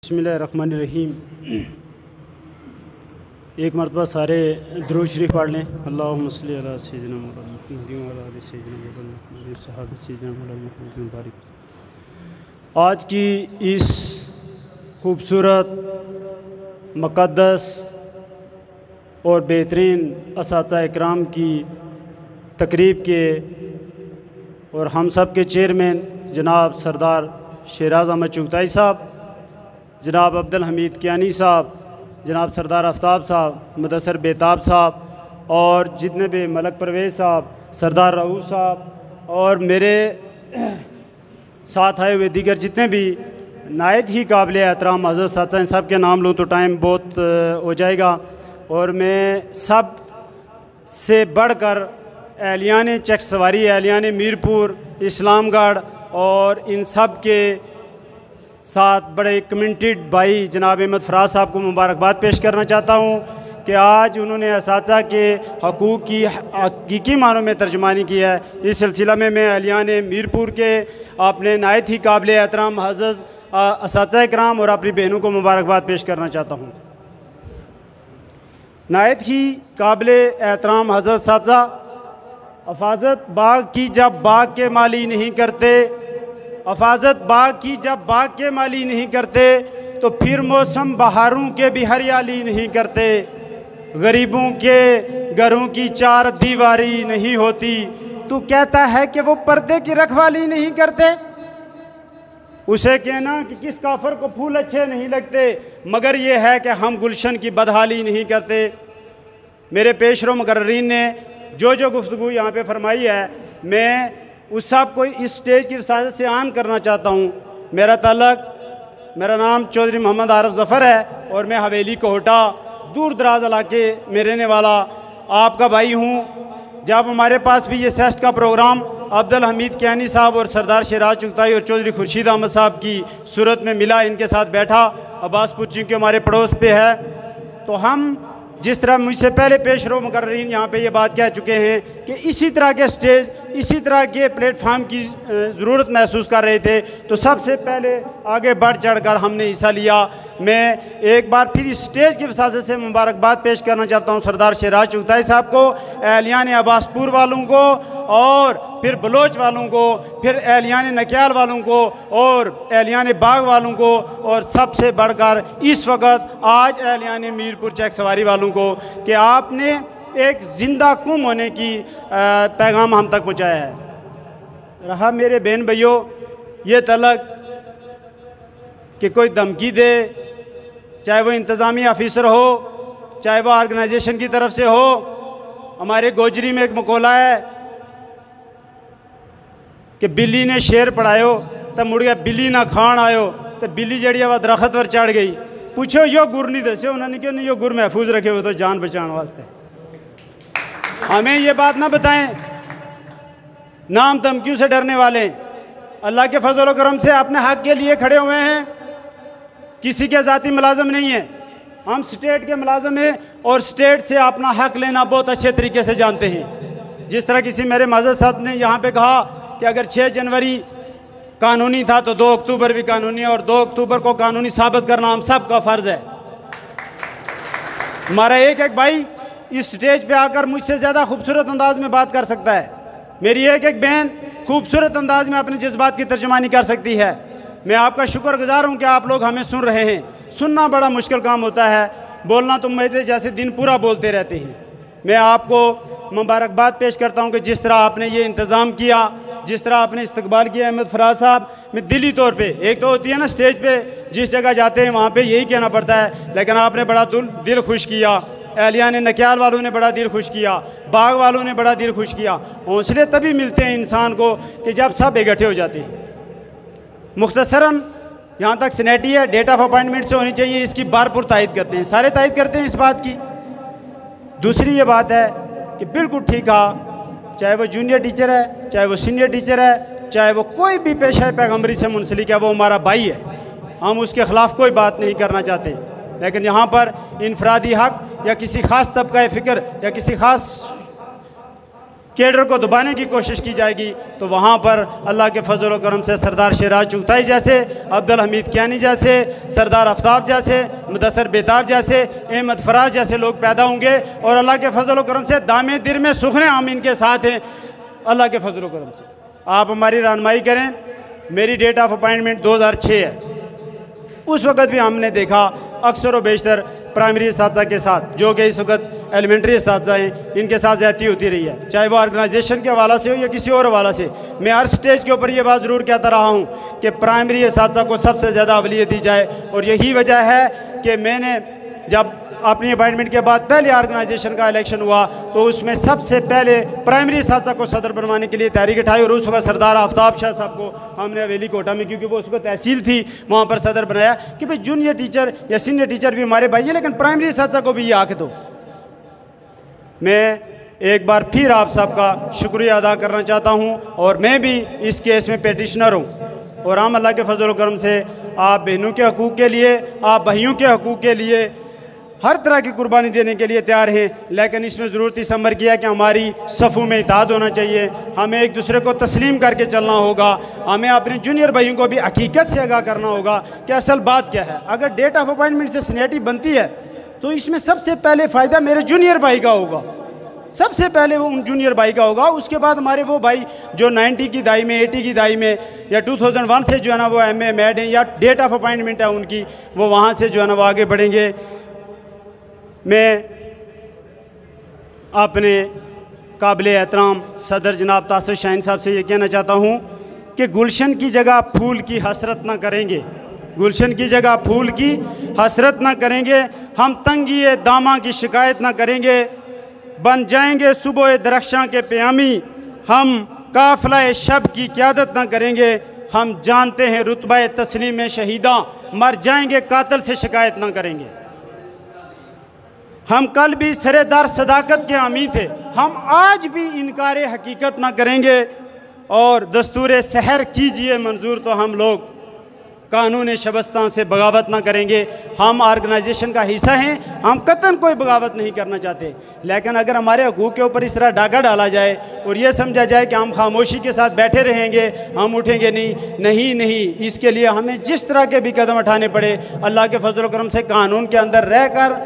बिस्मिल्लाहिर्रहमानिर्रहीम। एक मरतबा सारे दुरूद शरीफ पढ़ लें। अल्लाहुम्मा सल्ली अला सय्यिदिना मुहम्मद व अला आलि सय्यिदिना मुहम्मद व सहाबा सय्यिदिना मुहम्मद। आज की इस खूबसूरत, मुक़द्दस और बेहतरीन असातिज़ा इकराम की तकरीब के और हम सब के चेयरमैन जनाब सरदार शेराज़ अहमद चुगताई साहब, जनाब अब्दुल हमीद कियानी साहब, जनाब सरदार आफ्ताब साहब, मुदस्सर बेताब साहब और जितने भी मलक परवेज़ साहब, सरदार रऊफ़ साहब और मेरे साथ आए हुए दीगर जितने भी नायत ही काबिल एहतराम हज़रत साहब, इन सब के नाम लूँ तो टाइम बहुत हो जाएगा। और मैं सब से बढ़कर एहलियान चक सवारी, एहलियान मीरपुर, इस्लामगढ़ और इन सब के साथ बड़े कमेंटेड भाई जनाब अहमद फराज साहब को मुबारकबाद पेश करना चाहता हूँ कि आज उन्होंने असातिज़ा के हकूक़ की हकीकी मानों में तर्जुमानी की है। इस सिलसिला में मैं एहलियान मीरपुर के अपने नायत ही काबिल एहतराम हज़रत असातिज़ा इकराम और अपनी बहनों को मुबारकबाद पेश करना चाहता हूँ। नायत ही काबिल एहतराम हज़रत असातिज़ा, हफाजत बाग की जब बाग के माली नहीं करते, हफाजत बाग की जब बाग के माली नहीं करते तो फिर मौसम बहारों के भी हरियाली नहीं करते। गरीबों के घरों की चार दीवारी नहीं होती, तू कहता है कि वो पर्दे की रखवाली नहीं करते। उसे कहना कि किस काफर को फूल अच्छे नहीं लगते, मगर ये है कि हम गुलशन की बदहाली नहीं करते। मेरे पेशरो मुकर्रीन ने जो गुफ्तगू यहाँ पे फरमाई है, मैं उस सब को इस स्टेज की वसाजत से आन करना चाहता हूँ। मेरा नाम चौधरी मोहम्मद आरिफ ज़फ़र है और मैं हवेली कोहटा दूर दराज इलाके में रहने वाला आपका भाई हूँ। जब हमारे पास भी ये सेस्ट का प्रोग्राम अब्दुल हमीद कियानी साहब और सरदार शेराज चुगताई और चौधरी खुर्शीद अहमद साहब की सूरत में मिला, इनके साथ बैठा, अब्बासपुर चूँकि हमारे पड़ोस पे है, तो हम जिस तरह मुझसे पहले पेशरो मुकर्रीन यहाँ पे ये बात कह चुके हैं कि इसी तरह के स्टेज, इसी तरह के प्लेटफार्म की ज़रूरत महसूस कर रहे थे, तो सबसे पहले आगे बढ़ चढ़ कर हमने हिस्सा लिया। मैं एक बार फिर इस स्टेज की वसाजत से मुबारकबाद पेश करना चाहता हूँ सरदार शेराज चुगताई साहब को, एहलियान अब्बासपुर वालों को और फिर बलोच वालों को, फिर एहलियान नकियाल वालों को और एहलियान बाग वालों को और सबसे बढ़कर इस वक्त आज एहलियान मीरपुर चक सवारी वालों को कि आपने एक ज़िंदा कुम होने की पैगाम हम तक पहुँचाया है। रहा मेरे बहन भाइयों ये तलक कि कोई धमकी दे, चाहे वो इंतज़ामी ऑफिसर हो, चाहे वो ऑर्गेनाइजेशन की तरफ से हो। हमारे गोजरी में एक मकोला है कि बिल्ली ने शेर पढ़ायो तो मुड़ गया बिल्ली ना खान आयो, तो बिल्ली जड़ी वह दरख्त पर चढ़ गई। पूछो यो गुर नहीं दसे, उन्होंने क्यों नहीं यो गुर महफूज रखे हो तो जान बचाने वास्ते। हमें ये बात ना बताएं, नाम धमकियों से डरने वाले अल्लाह के फजल करम से अपने हक के लिए खड़े हुए हैं, किसी के ज़ाती मुलाजम नहीं है, हम स्टेट के मुलाजम हैं और स्टेट से अपना हक लेना बहुत अच्छे तरीके से जानते हैं। जिस तरह किसी मेरे मज़हब साहब ने यहाँ पे कहा कि अगर 6 जनवरी कानूनी था तो 2 अक्टूबर भी कानूनी है और 2 अक्टूबर को कानूनी साबित करना हम सब का फ़र्ज़ है। हमारा एक एक भाई इस स्टेज पे आकर मुझसे ज़्यादा खूबसूरत अंदाज में बात कर सकता है, मेरी एक एक बहन खूबसूरत अंदाज में अपने जज्बात की तर्जुमानी कर सकती है। मैं आपका शुक्रगुजार हूँ कि आप लोग हमें सुन रहे हैं। सुनना बड़ा मुश्किल काम होता है, बोलना तो मेरे जैसे दिन पूरा बोलते रहते हैं। मैं आपको मुबारकबाद पेश करता हूँ कि जिस तरह आपने ये इंतज़ाम किया, जिस तरह आपने इस्तकबाल किया अहमद फराज साहब, मैं दिली तौर पे, एक तो होती है ना स्टेज पे जिस जगह जाते हैं वहाँ पे यही कहना पड़ता है, लेकिन आपने बड़ा दिल खुश किया। एहलियान नकियाल वालों ने बड़ा दिल खुश किया, बाग वालों ने बड़ा दिल खुश किया। हौसले तभी मिलते हैं इंसान को कि जब सब इकट्ठे हो जाते हैं। मुख्तसरन यहाँ तक सिनेटी है, डेट ऑफ अपॉइंटमेंट से होनी चाहिए, इसकी बारपुर तायद करते हैं, सारे तायद करते हैं इस बात की। दूसरी ये बात है कि बिल्कुल ठीक कहा, चाहे वो जूनियर टीचर है, चाहे वो सीनियर टीचर है, चाहे वो कोई भी पेशा पैगम्बरी से मुंसलिक है, वो हमारा भाई है, हम उसके ख़िलाफ़ कोई बात नहीं करना चाहते। लेकिन यहाँ पर इनफरादी हक या किसी ख़ास तबका फ़िक्र या किसी ख़ास कैडर को दबाने की कोशिश की जाएगी तो वहाँ पर अल्लाह के फजल व करम से सरदार शिराज चुगताई जैसे, अब्दुल हमीद कियानी जैसे, सरदार आफ्ताब जैसे, मुदस्सर बेताब जैसे, अहमद फराज जैसे लोग पैदा होंगे और अल्लाह के फजल व करम से दामे दिर में सुखने हम इनके साथ हैं अल्लाह के फजल व करम से। आप हमारी रहनुमाई करें। मेरी डेट ऑफ अपॉइंटमेंट 2006 है। उस वक़्त भी हमने देखा अक्सर व बेशतर प्राइमरी इस्ताज़ा के साथ, जो कि इस वक्त एलिमेंट्री इस्ताज़ा हैं, इनके साथ ज़्यादती होती रही है, चाहे वो ऑर्गेनाइजेशन के हवाला से हो या किसी और हवाला से। मैं हर स्टेज के ऊपर ये बात ज़रूर कहता रहा हूँ कि प्राइमरी इस्ताज़ा को सबसे ज़्यादा अवलियत दी जाए। और यही वजह है कि मैंने जब अपनी अपॉइंटमेंट के बाद पहले ऑर्गेनाइजेशन का इलेक्शन हुआ तो उसमें सबसे पहले प्राइमरी इस्ताज़ा को सदर बनवाने के लिए तहरीक उठाई और उस वक्त सरदार आफ्ताब शाह साहब को हमने हवेली कोटा में, क्योंकि वो उस वक्त तहसील थी, वहाँ पर सदर बनाया कि भाई जूनियर टीचर या सीनियर टीचर भी हमारे भाई हैं, लेकिन प्राइमरी इस्ताज़ा को भी ये आके दो। मैं एक बार फिर आप सबका शुक्रिया अदा करना चाहता हूँ और मैं भी इस केस में पेटिशनर हूँ और हम अल्लाह के फजल करम से आप बहनों के हकूक़ के लिए, आप भाइयों के हकूक़ के लिए हर तरह की कुर्बानी देने के लिए तैयार हैं। लेकिन इसमें ज़रूरत इस अमर किया कि हमारी सफ़ों में इत्तेहाद होना चाहिए, हमें एक दूसरे को तस्लीम करके चलना होगा, हमें अपने जूनियर भाइयों को भी हकीकत से आगाह करना होगा कि असल बात क्या है। अगर डेट ऑफ अपॉइंटमेंट से सीनियरिटी बनती है तो इसमें सबसे पहले फ़ायदा मेरे जूनियर भाई का होगा, सबसे पहले वो उन जूनियर भाई का होगा। उसके बाद हमारे वो भाई जो 90 की दाई में, 80 की दाई में या 2001 से जो है ना वो MA मैड हैं या डेट ऑफ अपॉइंटमेंट है उनकी, वो वहाँ से जो है ना वो आगे बढ़ेंगे। मैं अपने काबिल एहतराम सदर जनाब तासिर शाहीन साहब से ये कहना चाहता हूँ कि गुलशन की जगह फूल की हसरत ना करेंगे, गुलशन की जगह फूल की हसरत ना करेंगे, हम तंगी दामा की शिकायत ना करेंगे, बन जाएंगे सुबह दरख्शां के प्यामी, हम काफ़िला शब की क़यादत ना करेंगे, हम जानते हैं रुतबा तस्लीम शहीदा, मर जाएंगे कातिल से शिकायत ना करेंगे। हम कल भी सरेदार सदाकत के हामी थे, हम आज भी इनकार हकीकत ना करेंगे और दस्तूर सहर कीजिए मंजूर तो हम लोग कानून शबस्तान से बगावत ना करेंगे। हम ऑर्गेनाइजेशन का हिस्सा हैं, हम कतन कोई बगावत नहीं करना चाहते, लेकिन अगर हमारे हकूक़ के ऊपर इस तरह डाका डाला जाए और ये समझा जाए कि हम खामोशी के साथ बैठे रहेंगे, हम उठेंगे नहीं, इसके लिए हमें जिस तरह के भी कदम उठाने पड़े अल्लाह के फजल व करम से कानून के अंदर रहकर,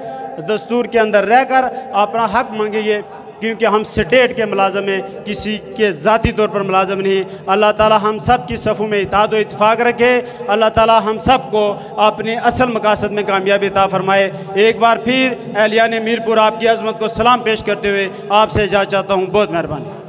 दस्तूर के अंदर रहकर अपना हक मांगेंगे, क्योंकि हम स्टेट के मुलाजम हैं, किसी के ज़ाती तौर पर मुलाजम नहीं। अल्लाह ताला हम सब की सफ़ों में इत्तेहाद व इत्तिफ़ाक़ रखे, अल्लाह ताला हम सब को अपने असल मकासद में कामयाबी अता फरमाए। एक बार फिर एहलियान मीरपुर आपकी अज़मत को सलाम पेश करते हुए आपसे इजाज़त चाहता हूँ। बहुत मेहरबानी।